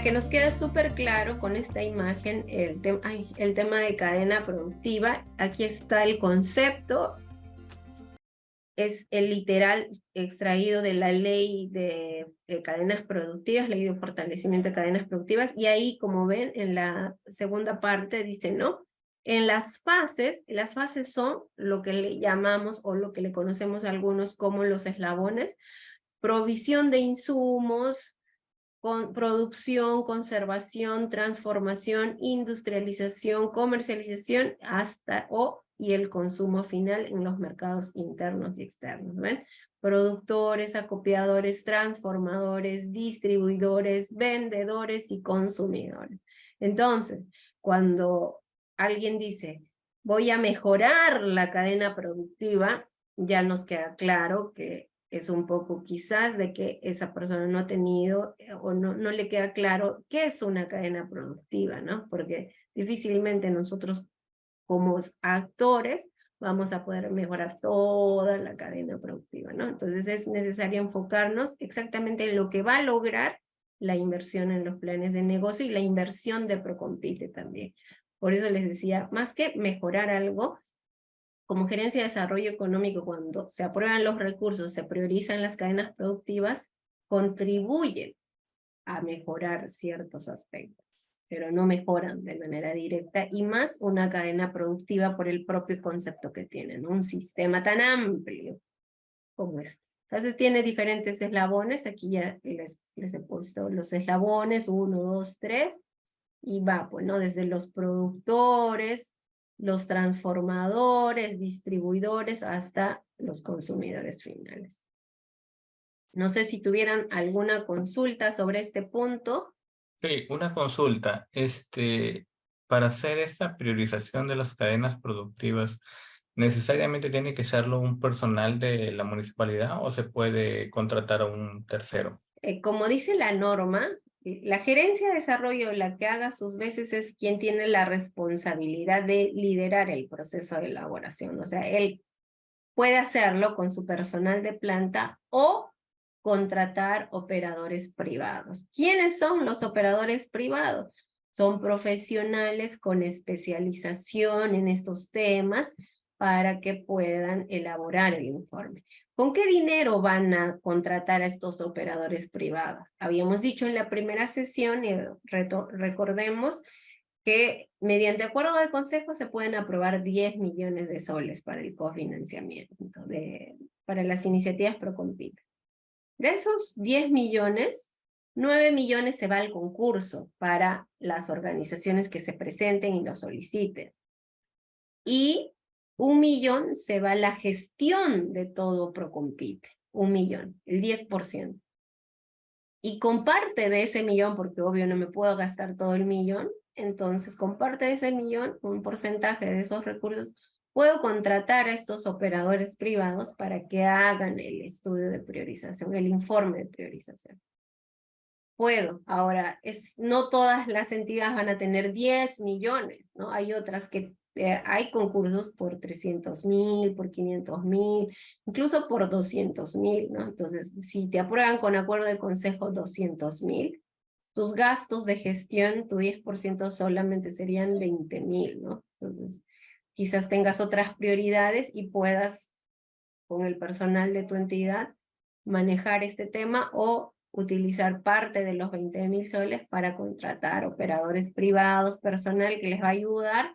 para que nos quede súper claro con esta imagen el tema de cadena productiva, aquí está el concepto, es el literal extraído de la ley de cadenas productivas, ley de fortalecimiento de cadenas productivas, y ahí, como ven, en la segunda parte dice, ¿no? En las fases son lo que le llamamos o lo que le conocemos a algunos como los eslabones: provisión de insumos, con producción, conservación, transformación, industrialización, comercialización, y el consumo final en los mercados internos y externos, ¿ven? Productores, acopiadores, transformadores, distribuidores, vendedores y consumidores. Entonces, cuando alguien dice, voy a mejorar la cadena productiva, ya nos queda claro que es un poco quizás de que esa persona no ha tenido o no le queda claro qué es una cadena productiva, ¿no? Porque difícilmente nosotros como actores vamos a poder mejorar toda la cadena productiva, ¿no? Entonces es necesario enfocarnos exactamente en lo que va a lograr la inversión en los planes de negocio y la inversión de Procompite también. Por eso les decía, más que mejorar algo, como gerencia de desarrollo económico, cuando se aprueban los recursos, se priorizan las cadenas productivas, contribuyen a mejorar ciertos aspectos, pero no mejoran de manera directa, y más una cadena productiva por el propio concepto que tienen, ¿no? Un sistema tan amplio como es. Entonces tiene diferentes eslabones, aquí ya les he puesto los eslabones, 1, 2, 3, y va, pues, ¿no? Desde los productores, los transformadores, distribuidores, hasta los consumidores finales. No sé si tuvieran alguna consulta sobre este punto. Sí, una consulta. Para hacer esta priorización de las cadenas productivas, ¿necesariamente tiene que serlo un personal de la municipalidad o se puede contratar a un tercero? Como dice la norma, la gerencia de desarrollo, la que haga sus veces, es quien tiene la responsabilidad de liderar el proceso de elaboración. O sea, él puede hacerlo con su personal de planta o contratar operadores privados. ¿Quiénes son los operadores privados? Son profesionales con especialización en estos temas para que puedan elaborar el informe. ¿Con qué dinero van a contratar a estos operadores privados? Habíamos dicho en la primera sesión, y recordemos, que mediante acuerdo de consejo se pueden aprobar 10 millones de soles para el cofinanciamiento, para las iniciativas Procompite. De esos 10 millones, 9 millones se va al concurso para las organizaciones que se presenten y lo soliciten. Y 1 millón se va a la gestión de todo Procompite. 1 millón, el 10%. Y con parte de ese millón, porque obvio no me puedo gastar todo el millón, entonces con parte de ese millón, un porcentaje de esos recursos, puedo contratar a estos operadores privados para que hagan el estudio de priorización, el informe de priorización. Puedo. Ahora, no todas las entidades van a tener 10 millones, ¿no? Hay otras que hay concursos por 300.000, por 500.000, incluso por 200.000, ¿no? Entonces, si te aprueban con acuerdo de consejo 200.000, tus gastos de gestión, tu 10% solamente serían 20.000, ¿no? Entonces, quizás tengas otras prioridades y puedas, con el personal de tu entidad, manejar este tema o utilizar parte de los 20.000 soles para contratar operadores privados, personal que les va a ayudar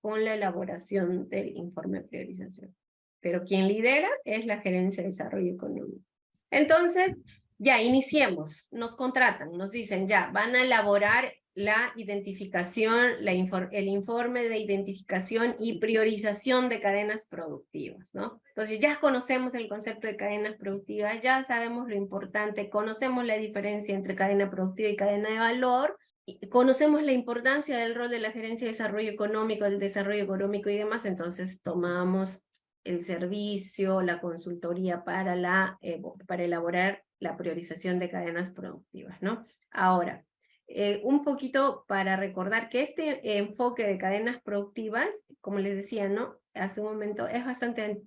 con la elaboración del informe de priorización. Pero quien lidera es la Gerencia de Desarrollo Económico. Entonces, ya iniciemos, nos contratan, nos dicen ya, van a elaborar la identificación, el informe de identificación y priorización de cadenas productivas, ¿no? Entonces ya conocemos el concepto de cadenas productivas, ya sabemos lo importante, conocemos la diferencia entre cadena productiva y cadena de valor, y conocemos la importancia del rol de la Gerencia de Desarrollo Económico, del desarrollo económico y demás, entonces tomamos el servicio, la consultoría para elaborar la priorización de cadenas productivas, ¿no? Ahora, un poquito para recordar que este enfoque de cadenas productivas, como les decía, ¿no? Hace un momento, es bastante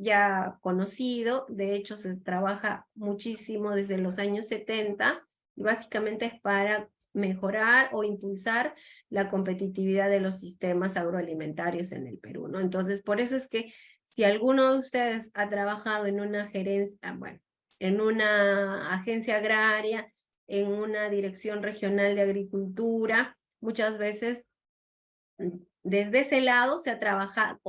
ya conocido, de hecho se trabaja muchísimo desde los años 70, y básicamente es para mejorar o impulsar la competitividad de los sistemas agroalimentarios en el Perú, ¿no? Entonces, por eso es que si alguno de ustedes ha trabajado en una gerencia, bueno, en una agencia agraria, en una dirección regional de agricultura, muchas veces desde ese lado se trabaja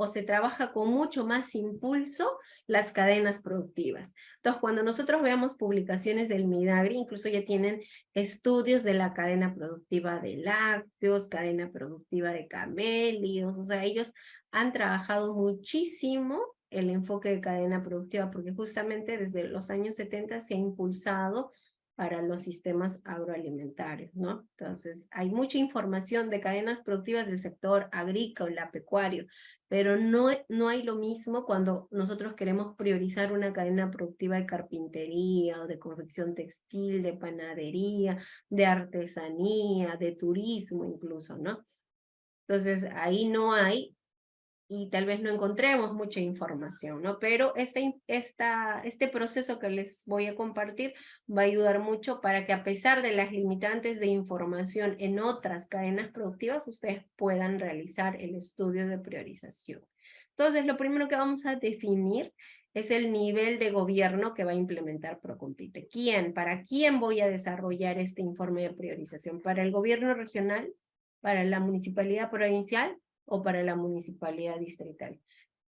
con mucho más impulso las cadenas productivas. Entonces, cuando nosotros veamos publicaciones del Midagri, incluso ya tienen estudios de la cadena productiva de lácteos, cadena productiva de camélidos, o sea, ellos han trabajado muchísimo el enfoque de cadena productiva, porque justamente desde los años 70 se ha impulsado para los sistemas agroalimentarios, ¿no? Entonces, hay mucha información de cadenas productivas del sector agrícola, pecuario, pero no hay lo mismo cuando nosotros queremos priorizar una cadena productiva de carpintería, o de confección textil, de panadería, de artesanía, de turismo incluso, ¿no? Entonces, ahí no hay, y tal vez no encontremos mucha información, ¿no? Pero este proceso que les voy a compartir va a ayudar mucho para que, a pesar de las limitantes de información en otras cadenas productivas, ustedes puedan realizar el estudio de priorización. Entonces, lo primero que vamos a definir es el nivel de gobierno que va a implementar Procompite. ¿Quién? ¿Para quién voy a desarrollar este informe de priorización? ¿Para el gobierno regional? ¿Para la municipalidad provincial? ¿O para la municipalidad distrital?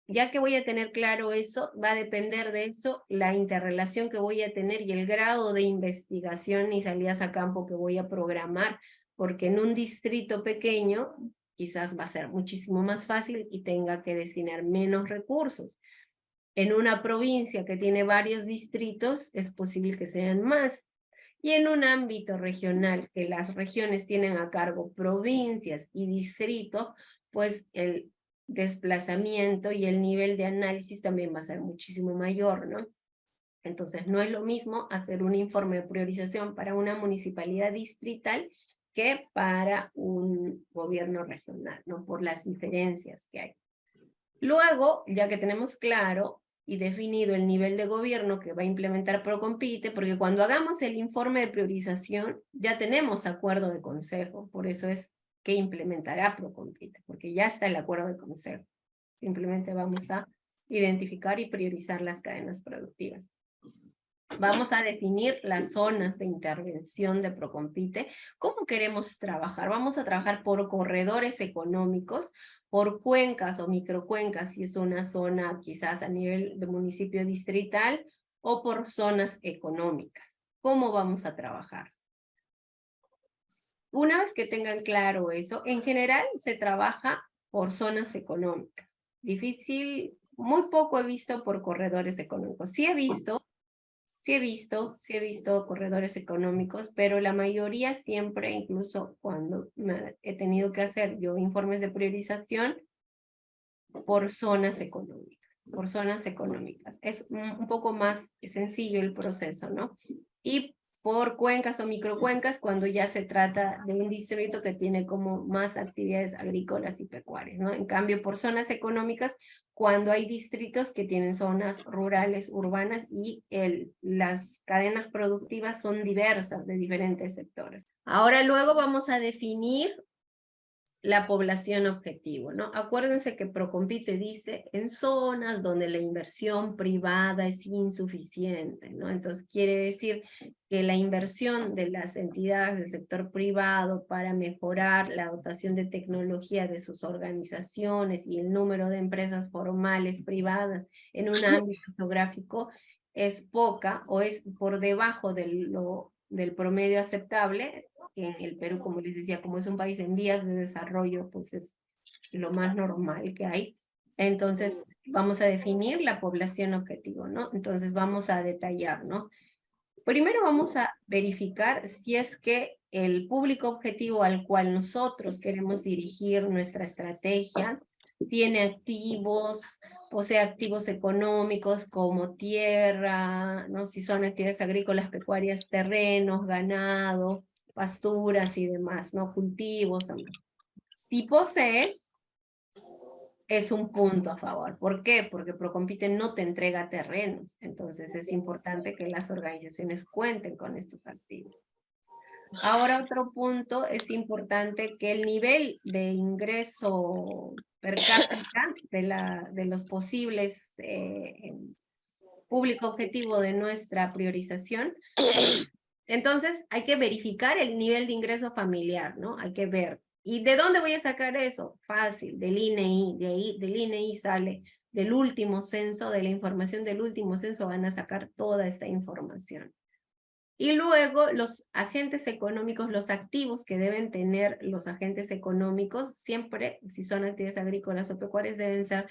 Ya que voy a tener claro eso, va a depender de eso la interrelación que voy a tener y el grado de investigación y salidas a campo que voy a programar, porque en un distrito pequeño quizás va a ser muchísimo más fácil y tenga que destinar menos recursos. En una provincia que tiene varios distritos es posible que sean más. Y en un ámbito regional, que las regiones tienen a cargo provincias y distritos, pues el desplazamiento y el nivel de análisis también va a ser muchísimo mayor, ¿no? Entonces, no es lo mismo hacer un informe de priorización para una municipalidad distrital que para un gobierno regional, ¿no? Por las diferencias que hay. Luego, ya que tenemos claro y definido el nivel de gobierno que va a implementar Procompite, porque cuando hagamos el informe de priorización ya tenemos acuerdo de consejo, por eso es que implementará Procompite, porque ya está el acuerdo de consejo. Simplemente vamos a identificar y priorizar las cadenas productivas. Vamos a definir las zonas de intervención de Procompite. ¿Cómo queremos trabajar? Vamos a trabajar por corredores económicos, por cuencas o microcuencas, si es una zona quizás a nivel de municipio distrital, o por zonas económicas. ¿Cómo vamos a trabajar? Una vez que tengan claro eso, en general se trabaja por zonas económicas. Difícil, muy poco he visto por corredores económicos. Sí he visto corredores económicos, pero la mayoría siempre, incluso cuando he tenido que hacer yo informes de priorización, por zonas económicas. Es un poco más sencillo el proceso, ¿no? Y por cuencas o microcuencas cuando ya se trata de un distrito que tiene como más actividades agrícolas y pecuarias, ¿no? En cambio, por zonas económicas, cuando hay distritos que tienen zonas rurales, urbanas, y las cadenas productivas son diversas de diferentes sectores. Ahora luego vamos a definir la población objetivo, ¿no? Acuérdense que Procompite dice en zonas donde la inversión privada es insuficiente, ¿no? Entonces quiere decir que la inversión de las entidades del sector privado para mejorar la dotación de tecnología de sus organizaciones y el número de empresas formales privadas en un ámbito geográfico es poca o es por debajo del promedio aceptable. En el Perú, como les decía, como es un país en vías de desarrollo, pues es lo más normal que hay. Entonces, vamos a definir la población objetivo, ¿no? Entonces, vamos a detallar, ¿no? Primero vamos a verificar si es que el público objetivo al cual nosotros queremos dirigir nuestra estrategia tiene activos, posee activos económicos como tierra, ¿no? Si son actividades agrícolas, pecuarias, terrenos, ganado, pasturas y demás, ¿no? Cultivos. Si posee, es un punto a favor. ¿Por qué? Porque Procompite no te entrega terrenos, entonces es importante que las organizaciones cuenten con estos activos. Ahora otro punto, es importante que el nivel de ingreso per cápita de los posibles público objetivo de nuestra priorización, entonces hay que verificar el nivel de ingreso familiar, ¿no? Hay que ver. ¿Y de dónde voy a sacar eso? Fácil, del INEI, de ahí, del INEI sale del último censo, de la información del último censo van a sacar toda esta información. Y luego los agentes económicos, los activos que deben tener los agentes económicos, siempre, si son actividades agrícolas o pecuarias, deben ser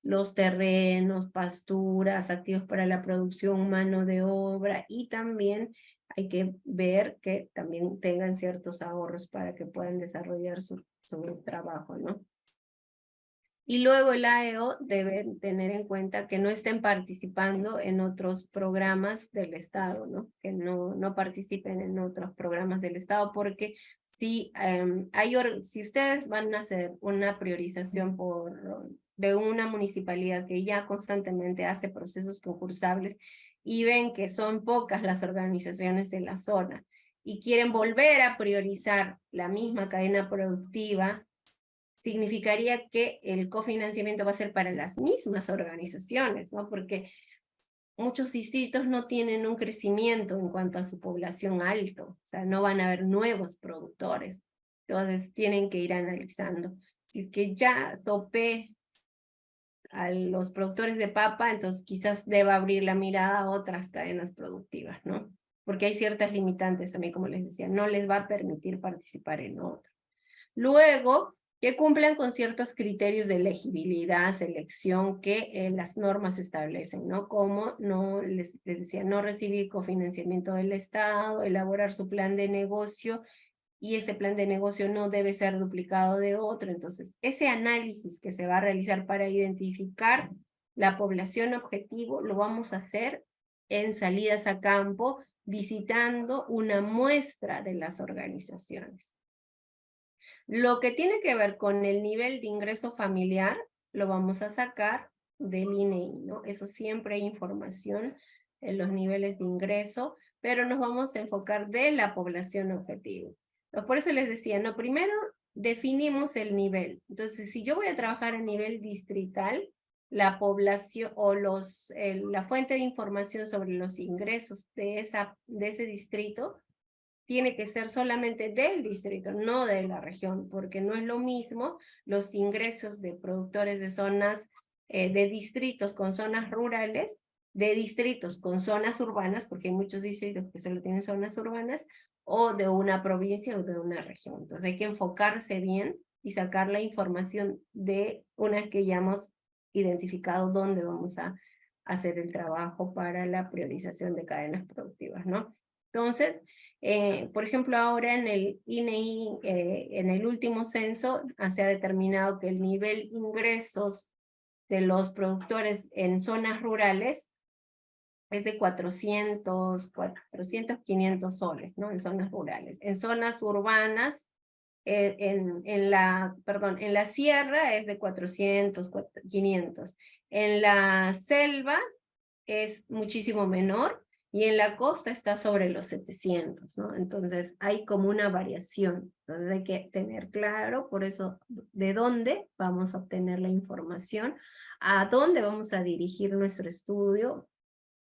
los terrenos, pasturas, activos para la producción, mano de obra, y también hay que ver que también tengan ciertos ahorros para que puedan desarrollar su trabajo, ¿no? Y luego el AEO debe tener en cuenta que no estén participando en otros programas del Estado, ¿no? Que no participen en otros programas del Estado, porque si, si ustedes van a hacer una priorización de una municipalidad que ya constantemente hace procesos concursables y ven que son pocas las organizaciones de la zona y quieren volver a priorizar la misma cadena productiva, significaría que el cofinanciamiento va a ser para las mismas organizaciones, ¿no? Porque muchos distritos no tienen un crecimiento en cuanto a su población alto, o sea, no van a haber nuevos productores. Entonces tienen que ir analizando. Si es que ya topé a los productores de papa, entonces quizás deba abrir la mirada a otras cadenas productivas, ¿no? Porque hay ciertas limitantes también, como les decía, no les va a permitir participar en otro. Luego, que cumplan con ciertos criterios de elegibilidad, selección que las normas establecen, ¿no? Como les decía, no recibir cofinanciamiento del Estado, elaborar su plan de negocio, y este plan de negocio no debe ser duplicado de otro. Entonces, ese análisis que se va a realizar para identificar la población objetivo, lo vamos a hacer en salidas a campo, visitando una muestra de las organizaciones. Lo que tiene que ver con el nivel de ingreso familiar, lo vamos a sacar del INEI, ¿no? Eso siempre hay información en los niveles de ingreso, pero nos vamos a enfocar de la población objetivo. Por eso les decía, no, primero definimos el nivel. Entonces, si yo voy a trabajar a nivel distrital, la población o la fuente de información sobre los ingresos de ese distrito tiene que ser solamente del distrito, no de la región, porque no es lo mismo los ingresos de productores de zonas, de distritos con zonas rurales, de distritos con zonas urbanas, porque hay muchos distritos que solo tienen zonas urbanas, o de una provincia o de una región. Entonces hay que enfocarse bien y sacar la información de una vez que ya hemos identificado dónde vamos a hacer el trabajo para la priorización de cadenas productivas, ¿no? Entonces, por ejemplo, ahora en el INEI, en el último censo, se ha determinado que el nivel de ingresos de los productores en zonas rurales es de 400, 500 soles, ¿no? En zonas rurales. En zonas urbanas, en la sierra es de 400, 500. En la selva es muchísimo menor, y en la costa está sobre los 700, ¿no? Entonces hay como una variación. Entonces hay que tener claro, por eso, de dónde vamos a obtener la información, a dónde vamos a dirigir nuestro estudio,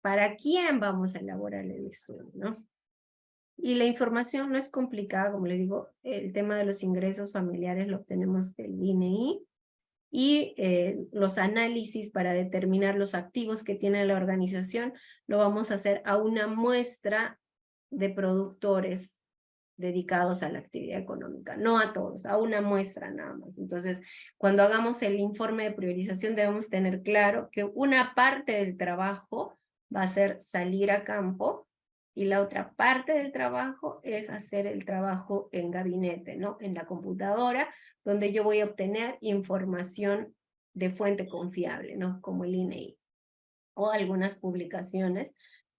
para quién vamos a elaborar el estudio, ¿no? Y la información no es complicada, como le digo, el tema de los ingresos familiares lo obtenemos del INEI, y los análisis para determinar los activos que tiene la organización lo vamos a hacer a una muestra de productores dedicados a la actividad económica, no a todos, a una muestra nada más. Entonces, cuando hagamos el informe de priorización debemos tener claro que una parte del trabajo va a ser salir a campo, y la otra parte del trabajo es hacer el trabajo en gabinete, ¿no? En la computadora, donde yo voy a obtener información de fuente confiable, ¿no? Como el INEI o algunas publicaciones,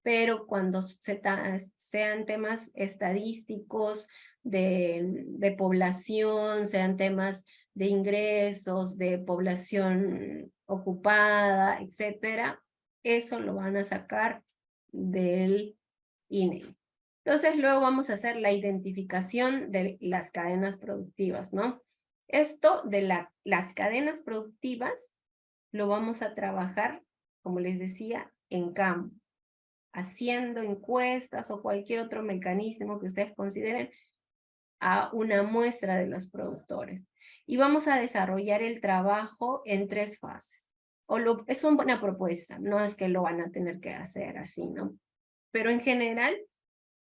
pero cuando sean temas estadísticos de población, sean temas de ingresos, de población ocupada, etcétera, eso lo van a sacar del INEI. Entonces luego vamos a hacer la identificación de las cadenas productivas, ¿no? Esto de las cadenas productivas lo vamos a trabajar, como les decía, en campo, haciendo encuestas o cualquier otro mecanismo que ustedes consideren a una muestra de los productores. Y vamos a desarrollar el trabajo en 3 fases. Es una buena propuesta, no es que lo van a tener que hacer así, ¿no? Pero en general,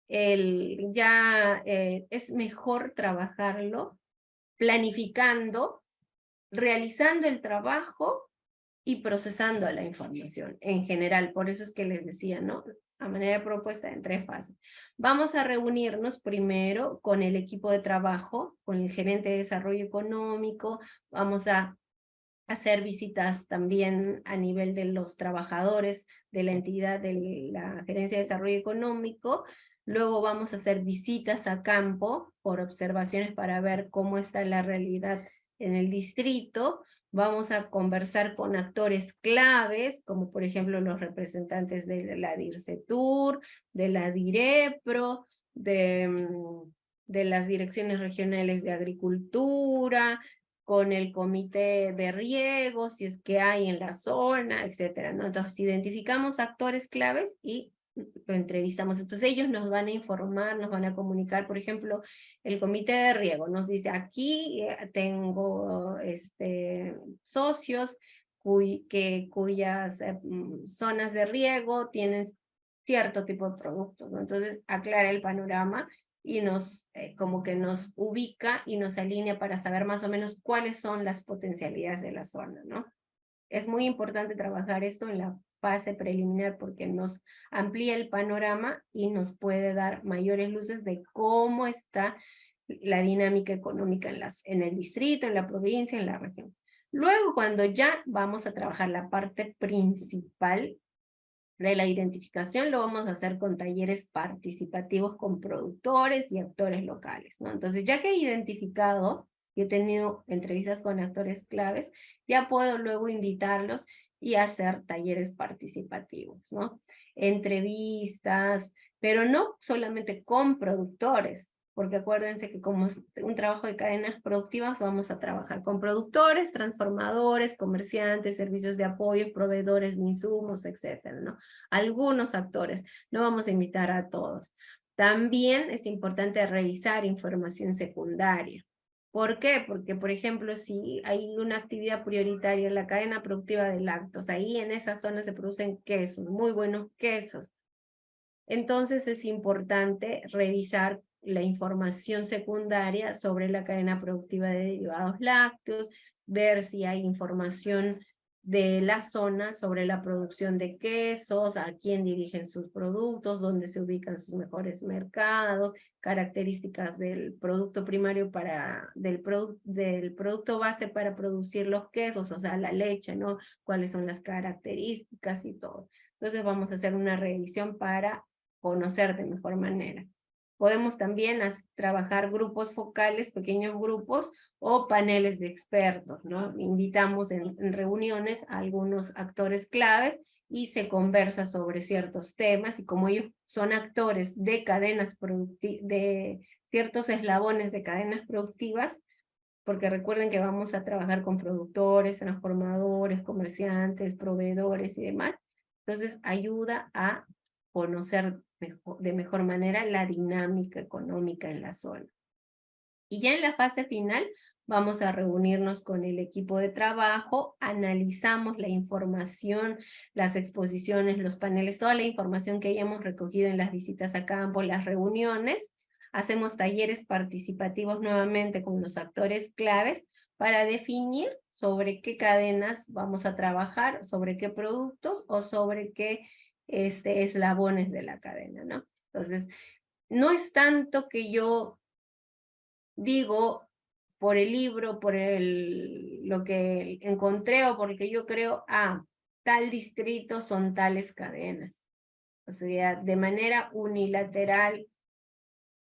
es mejor trabajarlo planificando, realizando el trabajo y procesando la información en general. Por eso es que les decía, ¿no? A manera de propuesta en 3 fases. Vamos a reunirnos primero con el equipo de trabajo, con el gerente de desarrollo económico, vamos a hacer visitas también a nivel de los trabajadores de la entidad de la Gerencia de Desarrollo Económico. Luego vamos a hacer visitas a campo por observaciones para ver cómo está la realidad en el distrito. Vamos a conversar con actores claves, como por ejemplo los representantes de la DIRCETUR, de la DIREPRO, de las direcciones regionales de agricultura, con el comité de riego, si es que hay en la zona, etcétera, ¿no? Entonces identificamos actores claves y lo entrevistamos. Entonces ellos nos van a informar, nos van a comunicar, por ejemplo, el comité de riego nos dice, aquí tengo socios cuyas zonas de riego tienen cierto tipo de productos, ¿no? Entonces aclara el panorama y como que nos ubica y nos alinea para saber más o menos cuáles son las potencialidades de la zona, ¿no? Es muy importante trabajar esto en la fase preliminar porque nos amplía el panorama y nos puede dar mayores luces de cómo está la dinámica económica en el distrito, en la provincia, en la región. Luego, cuando ya vamos a trabajar la parte principal de la identificación, lo vamos a hacer con talleres participativos con productores y actores locales, ¿no? Entonces, ya que he identificado y he tenido entrevistas con actores claves, ya puedo luego invitarlos y hacer talleres participativos, ¿no? Entrevistas, pero no solamente con productores, porque acuérdense que como es un trabajo de cadenas productivas, vamos a trabajar con productores, transformadores, comerciantes, servicios de apoyo, proveedores de insumos, etcétera, ¿no? Algunos actores, no vamos a invitar a todos. También es importante revisar información secundaria. ¿Por qué? Porque, por ejemplo, si hay una actividad prioritaria en la cadena productiva de lácteos, ahí en esa zona se producen quesos, muy buenos quesos. Entonces es importante revisar la información secundaria sobre la cadena productiva de derivados lácteos, ver si hay información de la zona sobre la producción de quesos, a quién dirigen sus productos, dónde se ubican sus mejores mercados, características del producto primario del producto base para producir los quesos, o sea, la leche, ¿no? Cuáles son las características y todo. Entonces vamos a hacer una revisión para conocer de mejor manera. Podemos también trabajar grupos focales, pequeños grupos o paneles de expertos, ¿no? Invitamos en reuniones a algunos actores claves y se conversa sobre ciertos temas y como ellos son actores de cadenas productivas, de ciertos eslabones de cadenas productivas, porque recuerden que vamos a trabajar con productores, transformadores, comerciantes, proveedores y demás. Entonces ayuda a conocer de mejor manera la dinámica económica en la zona. Y ya en la fase final vamos a reunirnos con el equipo de trabajo, analizamos la información, las exposiciones, los paneles, toda la información que hayamos recogido en las visitas a campo, las reuniones, hacemos talleres participativos nuevamente con los actores claves para definir sobre qué cadenas vamos a trabajar, sobre qué productos o sobre qué eslabones de la cadena, ¿no? Entonces, no es tanto que yo digo por el libro, por lo que encontré o porque yo creo, tal distrito son tales cadenas. O sea, de manera unilateral,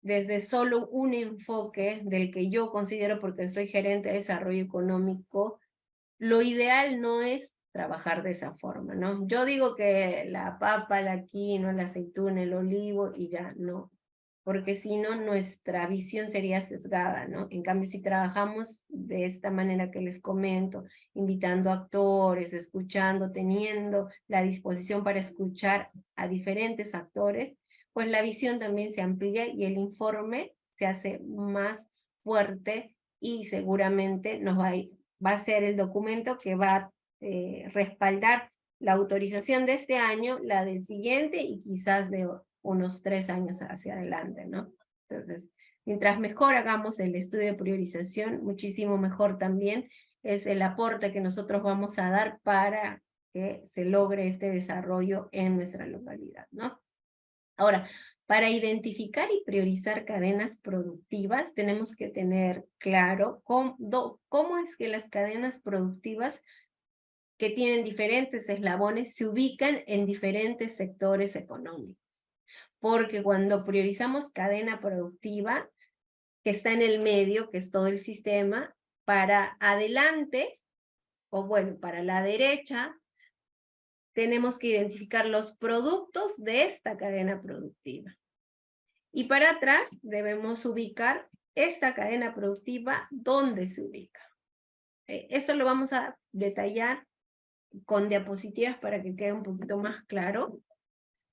desde solo un enfoque del que yo considero, porque soy gerente de desarrollo económico, lo ideal no es trabajar de esa forma, ¿no? Yo digo que la papa, la quinoa, la aceituna, el olivo y ya, no. porque si no, nuestra visión sería sesgada, ¿no? En cambio, si trabajamos de esta manera que les comento, invitando actores, escuchando, teniendo la disposición para escuchar a diferentes actores, pues la visión también se amplía y el informe se hace más fuerte y seguramente va a ser el documento que va a respaldar la autorización de este año, la del siguiente y quizás de unos 3 años hacia adelante, ¿no? Entonces, mientras mejor hagamos el estudio de priorización, muchísimo mejor también es el aporte que nosotros vamos a dar para que se logre este desarrollo en nuestra localidad, ¿no? Ahora, para identificar y priorizar cadenas productivas, tenemos que tener claro cómo es que las cadenas productivas que tienen diferentes eslabones se ubican en diferentes sectores económicos. Porque cuando priorizamos cadena productiva, que está en el medio, que es todo el sistema, para adelante, o bueno, para la derecha, tenemos que identificar los productos de esta cadena productiva. Y para atrás debemos ubicar esta cadena productiva, ¿dónde se ubica? Eso lo vamos a detallar con diapositivas para que quede un poquito más claro.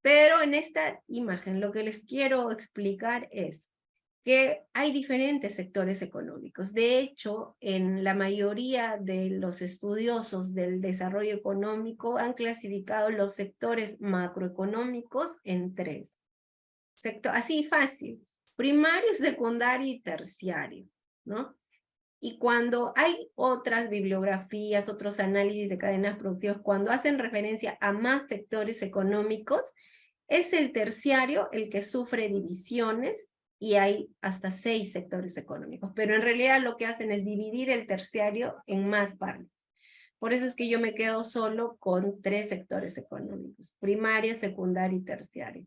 Pero en esta imagen lo que les quiero explicar es que hay diferentes sectores económicos. De hecho, en la mayoría de los estudiosos del desarrollo económico han clasificado los sectores macroeconómicos en 3. Así fácil, primario, secundario y terciario, ¿no? Y cuando hay otras bibliografías, otros análisis de cadenas productivas, cuando hacen referencia a más sectores económicos, es el terciario el que sufre divisiones y hay hasta 6 sectores económicos. Pero en realidad lo que hacen es dividir el terciario en más partes. Por eso es que yo me quedo solo con 3 sectores económicos, primario, secundario y terciario.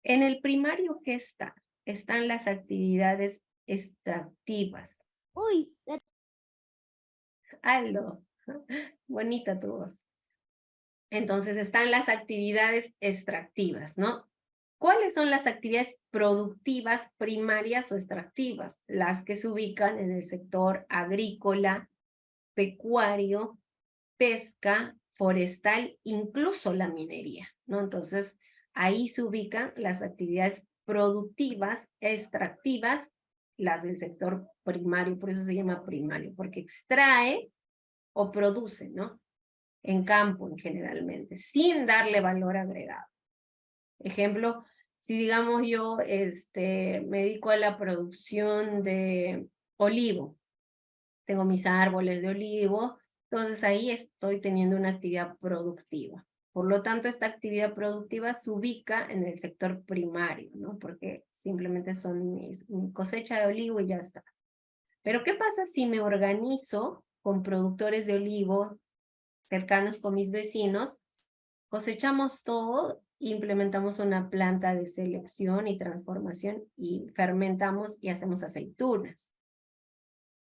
En el primario, ¿qué está? Están las actividades extractivas. Uy, Aló, bonita tu voz. Entonces están las actividades extractivas, ¿no? ¿Cuáles son las actividades productivas primarias o extractivas? Las que se ubican en el sector agrícola, pecuario, pesca, forestal, incluso la minería, ¿no? Entonces, ahí se ubican las actividades productivas, extractivas, las del sector primario, por eso se llama primario, porque extrae o produce, ¿no? En campo, generalmente, sin darle valor agregado. Ejemplo, si digamos yo me dedico a la producción de olivo, tengo mis árboles de olivo, entonces ahí estoy teniendo una actividad productiva. Por lo tanto, esta actividad productiva se ubica en el sector primario, ¿no? Porque simplemente son mi cosecha de olivo y ya está. Pero ¿qué pasa si me organizo con productores de olivo cercanos con mis vecinos? Cosechamos todo, implementamos una planta de selección y transformación y fermentamos y hacemos aceitunas.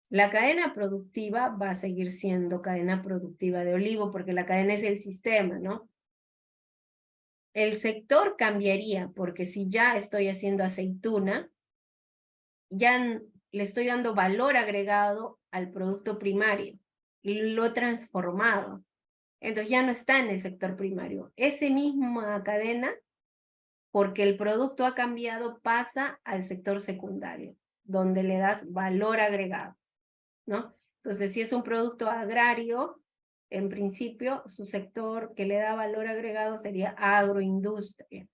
La cadena productiva va a seguir siendo cadena productiva de olivo porque la cadena es el sistema, ¿no? El sector cambiaría porque si ya estoy haciendo aceituna, ya le estoy dando valor agregado al producto primario. Lo he transformado. Entonces ya no está en el sector primario. Esa misma cadena, porque el producto ha cambiado, pasa al sector secundario, donde le das valor agregado, ¿no? Entonces, si es un producto agrario, en principio, su sector que le da valor agregado sería agroindustria.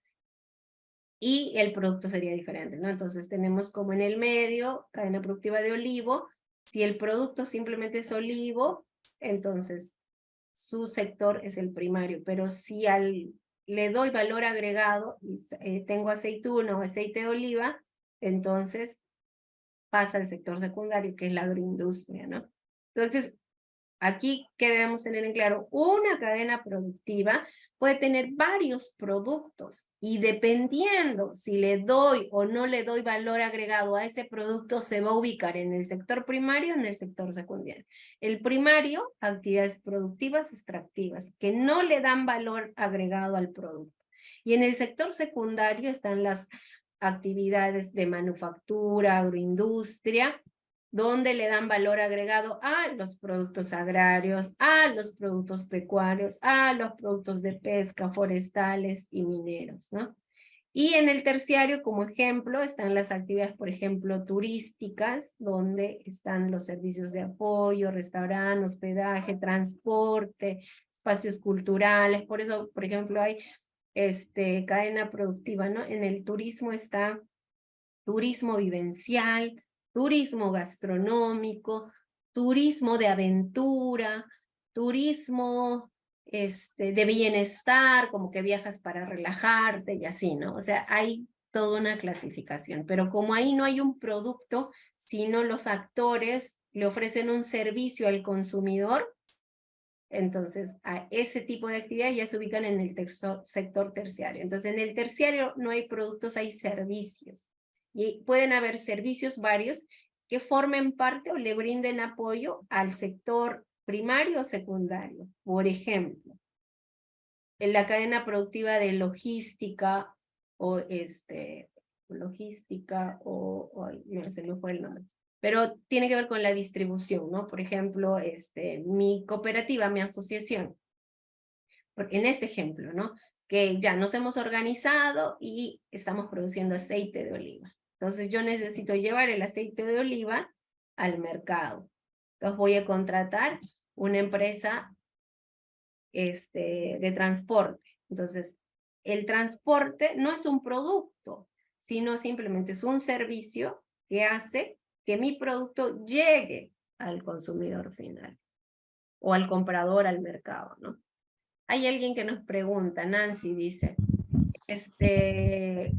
Y el producto sería diferente, ¿no? Entonces, tenemos como en el medio, cadena productiva de olivo. Si el producto simplemente es olivo, entonces su sector es el primario, pero si le doy valor agregado y tengo aceituna o aceite de oliva, entonces pasa al sector secundario, que es la agroindustria, ¿no? Entonces, aquí, ¿qué debemos tener en claro? Una cadena productiva puede tener varios productos y dependiendo si le doy o no le doy valor agregado a ese producto, se va a ubicar en el sector primario o en el sector secundario. El primario, actividades productivas extractivas, que no le dan valor agregado al producto. Y en el sector secundario están las actividades de manufactura, agroindustria, donde le dan valor agregado a los productos agrarios, a los productos pecuarios, a los productos de pesca, forestales y mineros, ¿no? Y en el terciario, como ejemplo, están las actividades, por ejemplo, turísticas, donde están los servicios de apoyo, restaurante, hospedaje, transporte, espacios culturales. Por eso, por ejemplo, hay cadena productiva, ¿no? En el turismo está turismo vivencial, turismo gastronómico, turismo de aventura, turismo de bienestar, como que viajas para relajarte y así, ¿no? O sea, hay toda una clasificación, pero como ahí no hay un producto, sino los actores le ofrecen un servicio al consumidor, entonces a ese tipo de actividad ya se ubican en el sector terciario. Entonces en el terciario no hay productos, hay servicios. Y pueden haber servicios varios que formen parte o le brinden apoyo al sector primario o secundario. Por ejemplo, en la cadena productiva de logística o se me fue el nombre, pero tiene que ver con la distribución, ¿no? Por ejemplo, mi cooperativa, mi asociación, en este ejemplo, ¿no? Que ya nos hemos organizado y estamos produciendo aceite de oliva. Entonces yo necesito llevar el aceite de oliva al mercado. Entonces voy a contratar una empresa de transporte. Entonces, el transporte no es un producto, sino simplemente es un servicio que hace que mi producto llegue al consumidor final o al comprador, al mercado, ¿no? Hay alguien que nos pregunta, Nancy dice,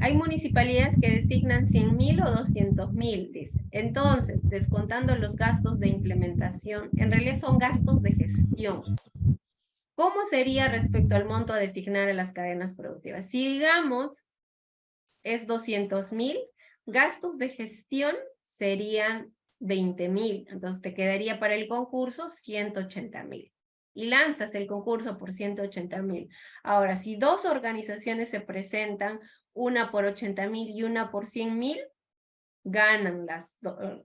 hay municipalidades que designan 100.000 o 200.000, dice. Entonces, descontando los gastos de implementación, en realidad son gastos de gestión. ¿Cómo sería respecto al monto a designar a las cadenas productivas? Si digamos es 200.000, gastos de gestión serían 20.000, entonces te quedaría para el concurso 180.000. Y lanzas el concurso por 180.000. Ahora, si dos organizaciones se presentan, una por 80.000 y una por 100.000, ganan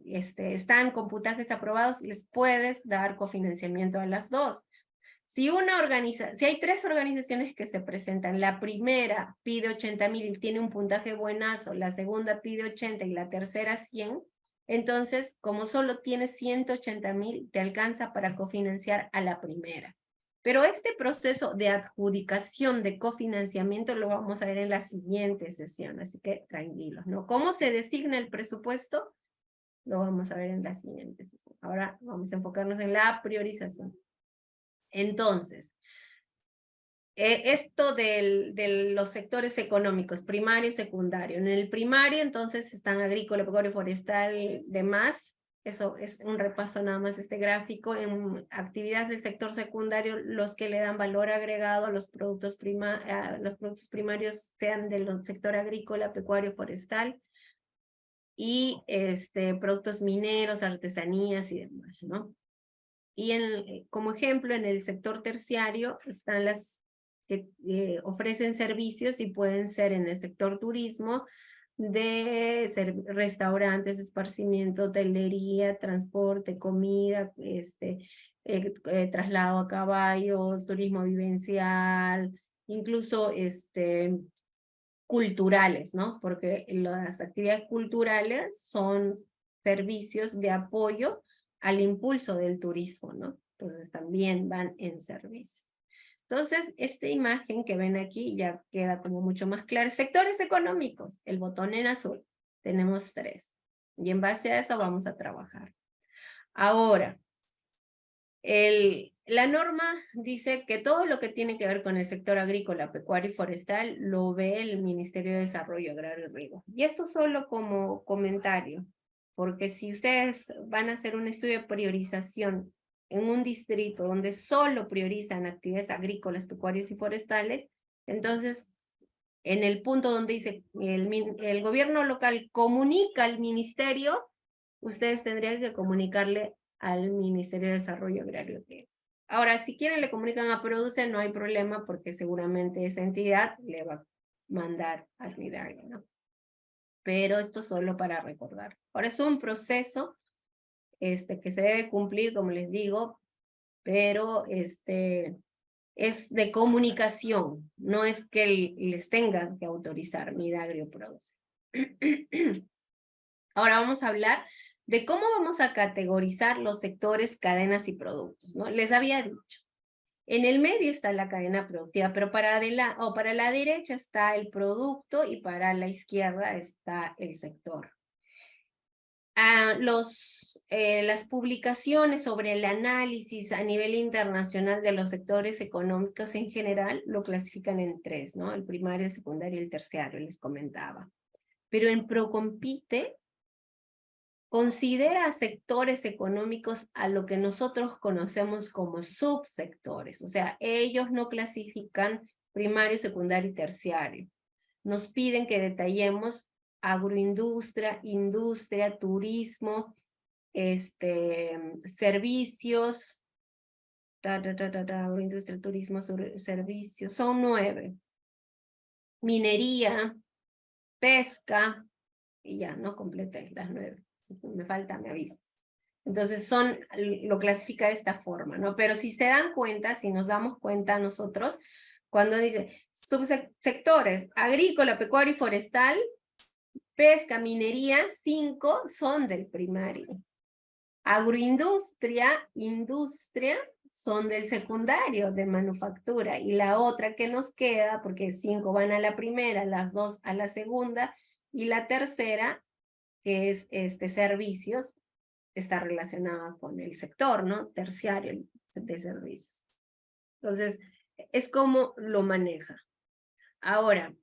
están con puntajes aprobados y les puedes dar cofinanciamiento a las dos. Si hay tres organizaciones que se presentan, la primera pide 80.000 y tiene un puntaje buenazo, la segunda pide 80 y la tercera 100, entonces, como solo tienes 180.000, te alcanza para cofinanciar a la primera. Pero este proceso de adjudicación de cofinanciamiento lo vamos a ver en la siguiente sesión, así que tranquilos, ¿no? ¿Cómo se designa el presupuesto? Lo vamos a ver en la siguiente sesión. Ahora vamos a enfocarnos en la priorización. Entonces, esto de los sectores económicos, primario y secundario. En el primario, entonces, están agrícola, pecuario, forestal, demás. Eso es un repaso nada más este gráfico. En actividades del sector secundario, los que le dan valor agregado a los productos primarios sean del sector agrícola, pecuario, forestal, y productos mineros, artesanías y demás, ¿no? Y como ejemplo, en el sector terciario están las que ofrecen servicios y pueden ser en el sector turismo, restaurantes, esparcimiento, hotelería, transporte, comida, traslado a caballos, turismo vivencial, incluso culturales, ¿no? Porque las actividades culturales son servicios de apoyo al impulso del turismo, ¿no? Entonces también van en servicio. Entonces, esta imagen que ven aquí ya queda como mucho más clara. Sectores económicos, el botón en azul. Tenemos 3. Y en base a eso vamos a trabajar. Ahora, la norma dice que todo lo que tiene que ver con el sector agrícola, pecuario y forestal lo ve el Ministerio de Desarrollo Agrario y Riego. Y esto solo como comentario, porque si ustedes van a hacer un estudio de priorización en un distrito donde solo priorizan actividades agrícolas, pecuarias y forestales, entonces en el punto donde dice el gobierno local comunica al ministerio, ustedes tendrían que comunicarle al Ministerio de Desarrollo Agrario. Ahora, si quieren le comunican a Produce, no hay problema porque seguramente esa entidad le va a mandar al Midalia, ¿no? pero esto solo para recordar. Ahora es un proceso que se debe cumplir, como les digo, pero es de comunicación, no es que les tengan que autorizar Midagrio Produce. Ahora vamos a hablar de cómo vamos a categorizar los sectores, cadenas y productos, ¿no? Les había dicho, en el medio está la cadena productiva, pero para la derecha está el producto y para la izquierda está el sector. Las publicaciones sobre el análisis a nivel internacional de los sectores económicos en general lo clasifican en 3, ¿no? El primario, el secundario y el terciario, les comentaba. Pero en Procompite considera sectores económicos a lo que nosotros conocemos como subsectores. O sea, ellos no clasifican primario, secundario y terciario. Nos piden que detallemos agroindustria, industria, turismo, servicios, agroindustria, turismo, servicios, son 9. Minería, pesca, y ya, no completé las 9. Me falta, me avisa. Entonces lo clasifica de esta forma, ¿no? Pero si se dan cuenta, si nos damos cuenta nosotros, cuando dice subsectores, agrícola, pecuario y forestal, pesca, minería, 5 son del primario. Agroindustria, industria, son del secundario, de manufactura. Y la otra que nos queda, porque 5 van a la primera, las 2 a la segunda, y la tercera, que es servicios, está relacionada con el sector, ¿no? Terciario de servicios. Entonces, es como lo maneja. Ahora,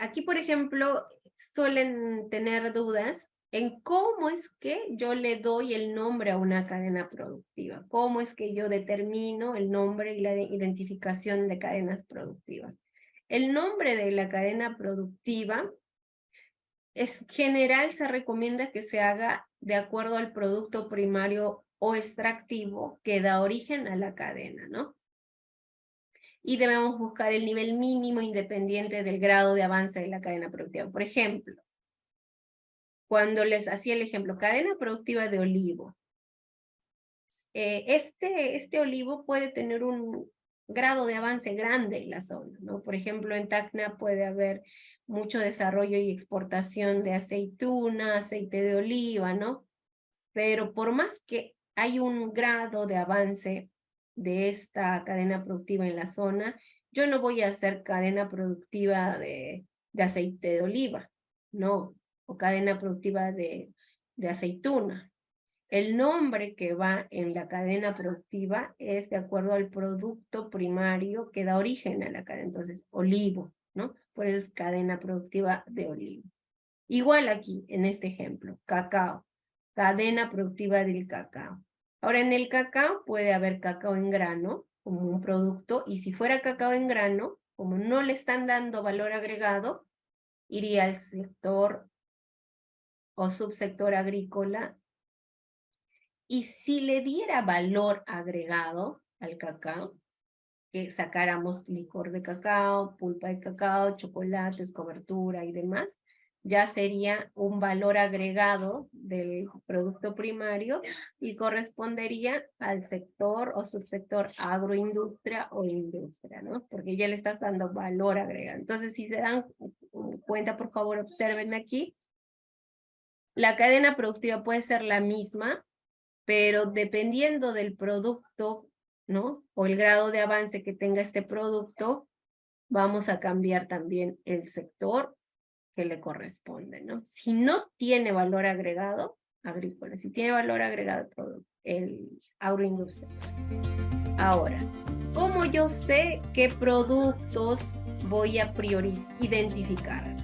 aquí, por ejemplo, suelen tener dudas en cómo es que yo le doy el nombre a una cadena productiva, cómo es que yo determino el nombre y la identificación de cadenas productivas. El nombre de la cadena productiva es general, se recomienda que se haga de acuerdo al producto primario o extractivo que da origen a la cadena, ¿no? Y debemos buscar el nivel mínimo independiente del grado de avance de la cadena productiva. Por ejemplo, cuando les hacía el ejemplo, cadena productiva de olivo. Este olivo puede tener un grado de avance grande en la zona, ¿no? Por ejemplo, en Tacna puede haber mucho desarrollo y exportación de aceituna, aceite de oliva, ¿no? Pero por más que hay un grado de avance de esta cadena productiva en la zona, yo no voy a hacer cadena productiva de aceite de oliva, no, o cadena productiva de aceituna. El nombre que va en la cadena productiva es de acuerdo al producto primario que da origen a la cadena. Entonces, olivo, ¿no? Por eso es cadena productiva de olivo. Igual aquí, en este ejemplo, cacao, cadena productiva del cacao. Ahora, en el cacao puede haber cacao en grano como un producto, y si fuera cacao en grano, como no le están dando valor agregado, iría al sector o subsector agrícola. Y si le diera valor agregado al cacao, que sacáramos licor de cacao, pulpa de cacao, chocolates, cobertura y demás, ya sería un valor agregado del producto primario y correspondería al sector o subsector agroindustria o industria, ¿no? Porque ya le estás dando valor agregado. Entonces, si se dan cuenta, por favor, observen aquí. La cadena productiva puede ser la misma, pero dependiendo del producto, ¿no? O el grado de avance que tenga este producto, vamos a cambiar también el sector que le corresponde, ¿no? Si no tiene valor agregado, agrícola, si tiene valor agregado el agroindustria. Ahora, ¿cómo yo sé qué productos voy a identificar?